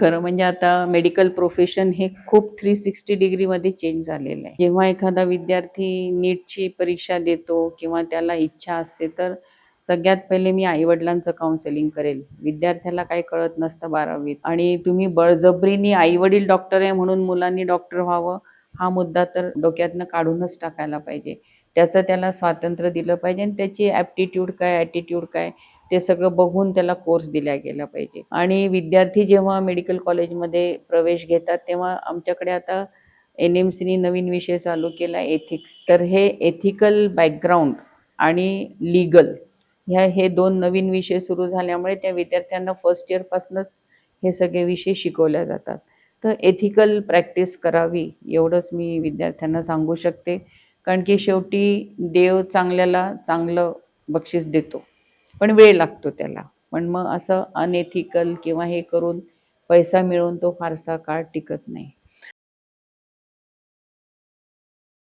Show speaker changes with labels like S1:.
S1: खरं म्हणजे आता मेडिकल प्रोफेशन हे खूप 360 डिग्रीमध्ये चेंज झालेलं आहे. जेव्हा एखादा विद्यार्थी नीटची परीक्षा देतो किंवा त्याला इच्छा असते, तर सगळ्यात पहिले मी आई-वडिलांचं काउन्सेलिंग करेल. विद्यार्थ्याला काही कळत नसतं 12वीत आणि तुम्ही बळजबरीने आई-वडील डॉक्टर आहे म्हणून मुलांनी डॉक्टर व्हावं, हा मुद्दा तर डोक्यातनं काढूनच टाकायला पाहिजे. त्याचं त्याला स्वातंत्र्य दिलं पाहिजे आणि त्याची ॲप्टिट्यूड काय, ॲटिट्यूड काय ते सगळं बघून त्याला कोर्स दिला गेला पाहिजे. आणि विद्यार्थी जेव्हा मेडिकल कॉलेजमध्ये प्रवेश घेतात, तेव्हा आमच्याकडे आता NMCनी नवीन विषय चालू केला एथिक्स. तर हे एथिकल बॅकग्राऊंड आणि लीगल हे 2 नवीन विषय सुरू झाल्यामुळे त्या विद्यार्थ्यांना फर्स्ट इयरपासूनच हे सगळे विषय शिकवल्या जातात. तर एथिकल प्रॅक्टिस करावी एवढंच मी विद्यार्थ्यांना सांगू शकते. कारण की शेवटी देव चांगल्याला चांगलं बक्षीस देतो. पण वेळ लागतो त्याला. पण मग असं अनएथिकल किंवा हे करून पैसा मिळवून तो फारसा काळ टिकत नाही.